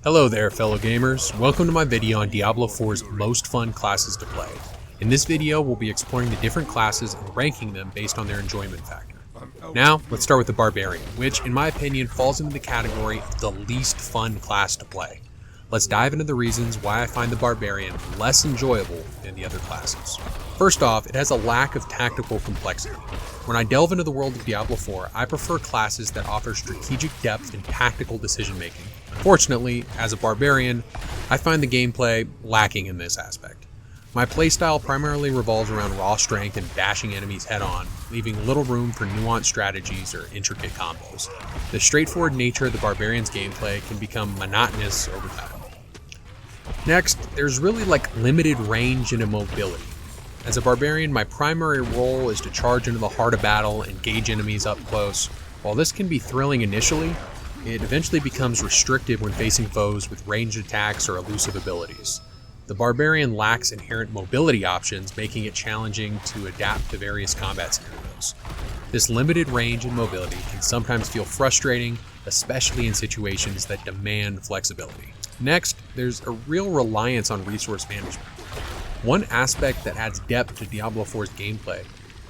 Hello there fellow gamers, welcome to my video on Diablo 4's most fun classes to play. In this video we'll be exploring the different classes and ranking them based on their enjoyment factor. Now let's start with the Barbarian, which in my opinion falls into the category of the least fun class to play. Let's dive into the reasons why I find the Barbarian less enjoyable than the other classes. First off, it has a lack of tactical complexity. When I delve into the world of Diablo 4, I prefer classes that offer strategic depth and tactical decision making. Unfortunately, as a Barbarian, I find the gameplay lacking in this aspect. My playstyle primarily revolves around raw strength and bashing enemies head-on, leaving little room for nuanced strategies or intricate combos. The straightforward nature of the Barbarian's gameplay can become monotonous over time. Next, there's really limited range and mobility. As a Barbarian, my primary role is to charge into the heart of battle and engage enemies up close. While this can be thrilling initially, it eventually becomes restrictive when facing foes with ranged attacks or elusive abilities. The Barbarian lacks inherent mobility options, making it challenging to adapt to various combat scenarios. This limited range and mobility can sometimes feel frustrating, especially in situations that demand flexibility. Next, there's a real reliance on resource management. One aspect that adds depth to Diablo 4's gameplay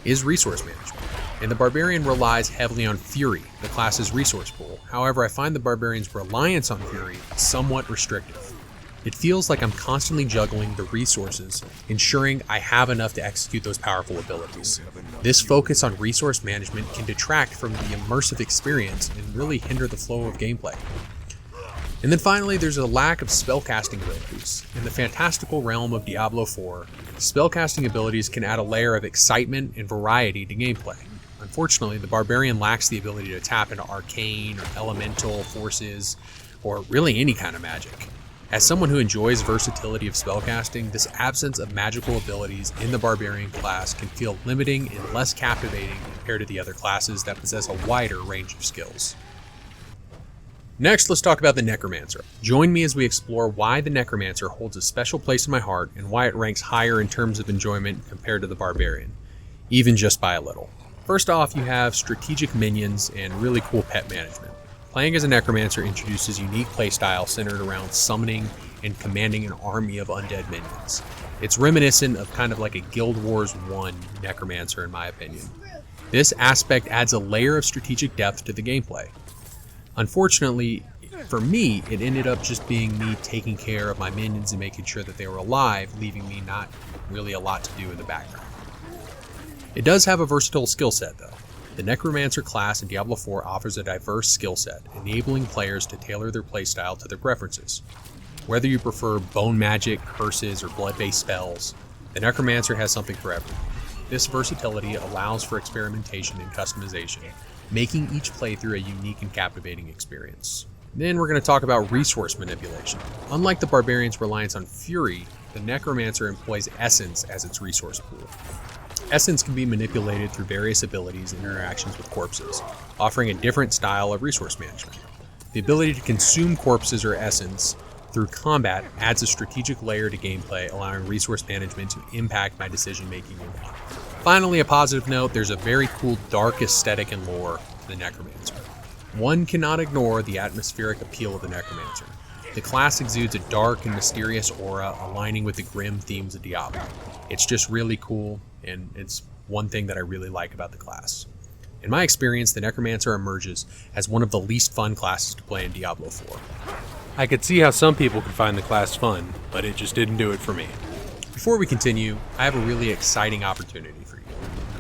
is resource management, and the Barbarian relies heavily on Fury, the class's resource pool. However, I find the Barbarian's reliance on Fury somewhat restrictive. It feels like I'm constantly juggling the resources, ensuring I have enough to execute those powerful abilities. This focus on resource management can detract from the immersive experience and really hinder the flow of gameplay. And then finally, there's a lack of spellcasting abilities. In the fantastical realm of Diablo 4, spellcasting abilities can add a layer of excitement and variety to gameplay. Unfortunately, the Barbarian lacks the ability to tap into arcane or elemental forces, or really any kind of magic. As someone who enjoys versatility of spellcasting, this absence of magical abilities in the Barbarian class can feel limiting and less captivating compared to the other classes that possess a wider range of skills. Next, let's talk about the Necromancer. Join me as we explore why the Necromancer holds a special place in my heart and why it ranks higher in terms of enjoyment compared to the Barbarian, even just by a little. First off, you have strategic minions and really cool pet management. Playing as a Necromancer introduces unique playstyle centered around summoning and commanding an army of undead minions. It's reminiscent of kind of like a Guild Wars 1 Necromancer in my opinion. This aspect adds a layer of strategic depth to the gameplay. Unfortunately, for me, it ended up just being me taking care of my minions and making sure that they were alive, leaving me not really a lot to do in the background. It does have a versatile skill set though. The Necromancer class in Diablo 4 offers a diverse skill set, enabling players to tailor their playstyle to their preferences. Whether you prefer bone magic, curses, or blood-based spells, the Necromancer has something for everyone. This versatility allows for experimentation and customization, making each playthrough a unique and captivating experience. Then we're going to talk about resource manipulation. Unlike the Barbarian's reliance on Fury, the Necromancer employs Essence as its resource pool. Essence can be manipulated through various abilities and interactions with corpses, offering a different style of resource management. The ability to consume corpses or Essence through combat adds a strategic layer to gameplay, allowing resource management to impact my decision-making and game. Finally, a positive note, there's a very cool dark aesthetic and lore to the Necromancer. One cannot ignore the atmospheric appeal of the Necromancer. The class exudes a dark and mysterious aura aligning with the grim themes of Diablo. It's just really cool, and it's one thing that I really like about the class. In my experience, the Necromancer emerges as one of the least fun classes to play in Diablo 4. I could see how some people could find the class fun, but it just didn't do it for me. Before we continue, I have a really exciting opportunity for you.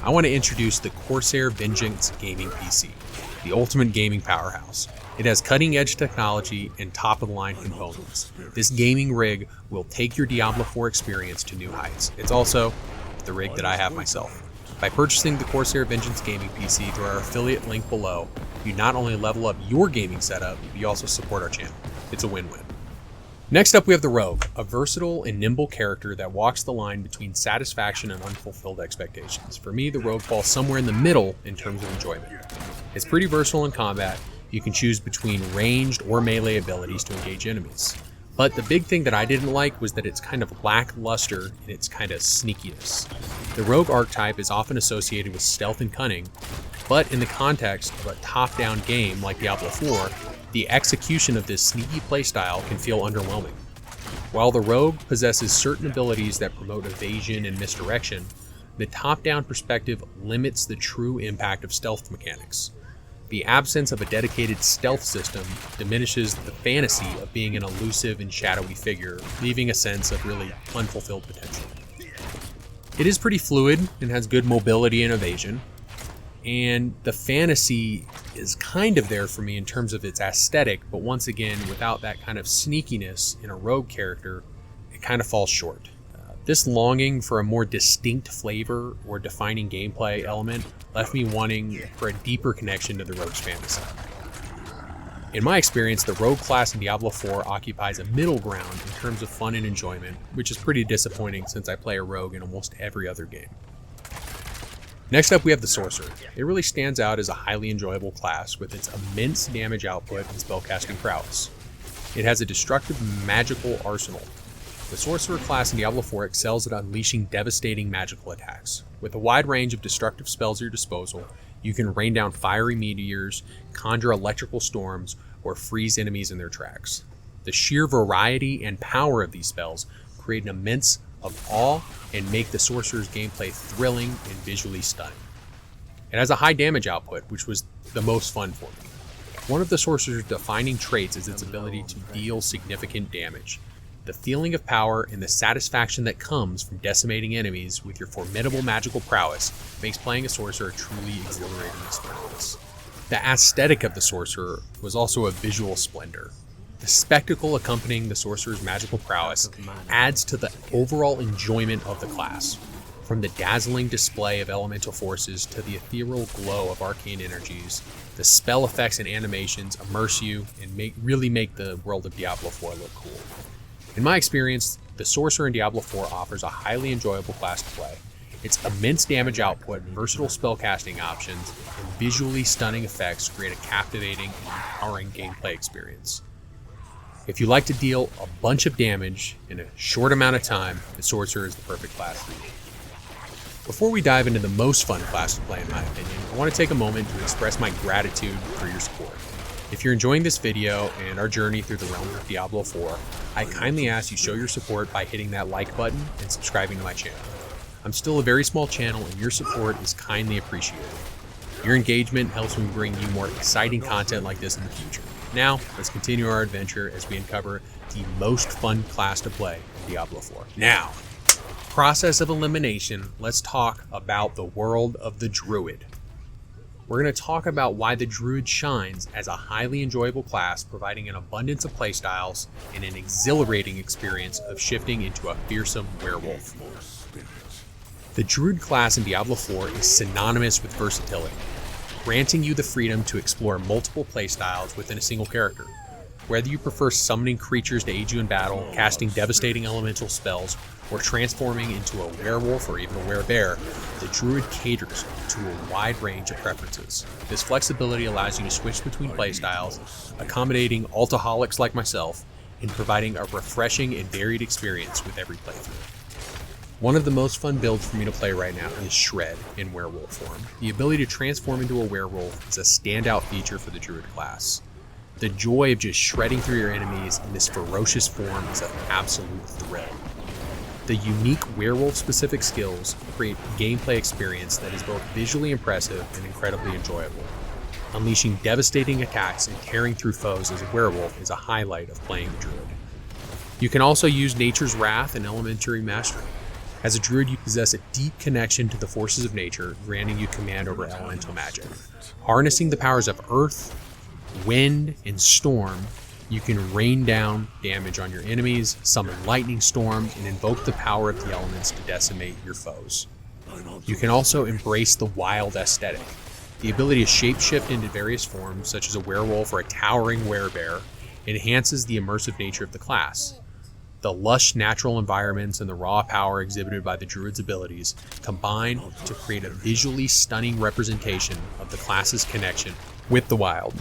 I want to introduce the Corsair Vengeance Gaming PC, the ultimate gaming powerhouse. It has cutting-edge technology and top-of-the-line components. This gaming rig will take your Diablo 4 experience to new heights. It's also the rig that I have myself. By purchasing the Corsair Vengeance Gaming PC through our affiliate link below, you not only level up your gaming setup, but you also support our channel. It's a win-win. Next up we have the Rogue, a versatile and nimble character that walks the line between satisfaction and unfulfilled expectations. For me, the Rogue falls somewhere in the middle in terms of enjoyment. It's pretty versatile in combat. You can choose between ranged or melee abilities to engage enemies. But the big thing that I didn't like was that it's kind of lackluster in its kind of sneakiness. The Rogue archetype is often associated with stealth and cunning, but in the context of a top-down game like Diablo 4, the execution of this sneaky playstyle can feel underwhelming. While the rogue possesses certain abilities that promote evasion and misdirection, the top-down perspective limits the true impact of stealth mechanics. The absence of a dedicated stealth system diminishes the fantasy of being an elusive and shadowy figure, leaving a sense of really unfulfilled potential. It is pretty fluid and has good mobility and evasion, and the fantasy is kind of there for me in terms of its aesthetic, but once again, without that kind of sneakiness in a rogue character, it kind of falls short. This longing for a more distinct flavor or defining gameplay element left me wanting for a deeper connection to the rogue's fantasy. In my experience, the rogue class in Diablo 4 occupies a middle ground in terms of fun and enjoyment, which is pretty disappointing since I play a rogue in almost every other game. Next up, we have the Sorcerer. It really stands out as a highly enjoyable class with its immense damage output and spellcasting prowess. It has a destructive magical arsenal. The Sorcerer class in Diablo 4 excels at unleashing devastating magical attacks. With a wide range of destructive spells at your disposal, you can rain down fiery meteors, conjure electrical storms, or freeze enemies in their tracks. The sheer variety and power of these spells create an immense of awe and make the Sorcerer's gameplay thrilling and visually stunning. It has a high damage output, which was the most fun for me. One of the Sorcerer's defining traits is its ability to deal significant damage. The feeling of power and the satisfaction that comes from decimating enemies with your formidable magical prowess makes playing a Sorcerer a truly exhilarating experience. The aesthetic of the Sorcerer was also a visual splendor. The spectacle accompanying the Sorcerer's magical prowess adds to the overall enjoyment of the class. From the dazzling display of elemental forces to the ethereal glow of arcane energies, the spell effects and animations immerse you and really make the world of Diablo 4 look cool. In my experience, the Sorcerer in Diablo 4 offers a highly enjoyable class to play. Its immense damage output, versatile spellcasting options, and visually stunning effects create a captivating and empowering gameplay experience. If you like to deal a bunch of damage in a short amount of time, the Sorcerer is the perfect class for you. Before we dive into the most fun class to play in my opinion, I want to take a moment to express my gratitude for your support. If you're enjoying this video and our journey through the realm of Diablo 4, I kindly ask you show your support by hitting that like button and subscribing to my channel. I'm still a very small channel and your support is kindly appreciated. Your engagement helps me bring you more exciting content like this in the future. Now, let's continue our adventure as we uncover the most fun class to play in Diablo 4. Now, process of elimination, let's talk about the world of the Druid. We're going to talk about why the Druid shines as a highly enjoyable class, providing an abundance of playstyles and an exhilarating experience of shifting into a fearsome werewolf. The Druid class in Diablo 4 is synonymous with versatility, granting you the freedom to explore multiple playstyles within a single character. Whether you prefer summoning creatures to aid you in battle, casting devastating elemental spells, or transforming into a werewolf or even a werebear, the Druid caters to a wide range of preferences. This flexibility allows you to switch between playstyles, accommodating altaholics like myself, and providing a refreshing and varied experience with every playthrough. One of the most fun builds for me to play right now is Shred in werewolf form. The ability to transform into a werewolf is a standout feature for the Druid class. The joy of just shredding through your enemies in this ferocious form is an absolute thrill. The unique werewolf-specific skills create a gameplay experience that is both visually impressive and incredibly enjoyable. Unleashing devastating attacks and tearing through foes as a werewolf is a highlight of playing the Druid. You can also use Nature's Wrath and Elementary Mastery. As a Druid, you possess a deep connection to the forces of nature, granting you command over elemental magic. Harnessing the powers of earth, wind, and storm, you can rain down damage on your enemies, summon lightning storms, and invoke the power of the elements to decimate your foes. You can also embrace the wild aesthetic. The ability to shapeshift into various forms, such as a werewolf or a towering werebear, enhances the immersive nature of the class. The lush natural environments and the raw power exhibited by the Druid's abilities combine to create a visually stunning representation of the class's connection with the wild.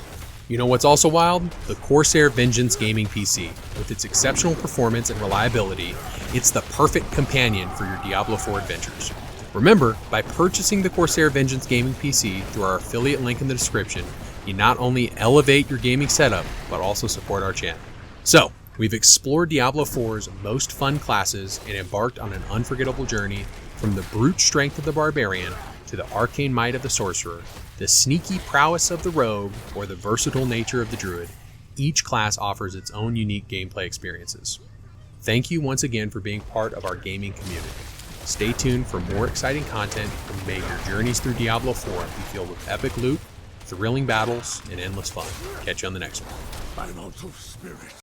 You know what's also wild? The Corsair Vengeance gaming PC. With its exceptional performance and reliability, it's the perfect companion for your Diablo 4 adventures. Remember, by purchasing the Corsair Vengeance gaming PC through our affiliate link in the description, you not only elevate your gaming setup, but also support our channel. So, we've explored Diablo 4's most fun classes and embarked on an unforgettable journey from the brute strength of the Barbarian to the arcane might of the Sorcerer, the sneaky prowess of the Rogue, or the versatile nature of the Druid. Each class offers its own unique gameplay experiences. Thank you once again for being part of our gaming community. Stay tuned for more exciting content, and may your journeys through Diablo 4 be filled with epic loot, thrilling battles, and endless fun. Catch you on the next one. I'm out of spirit.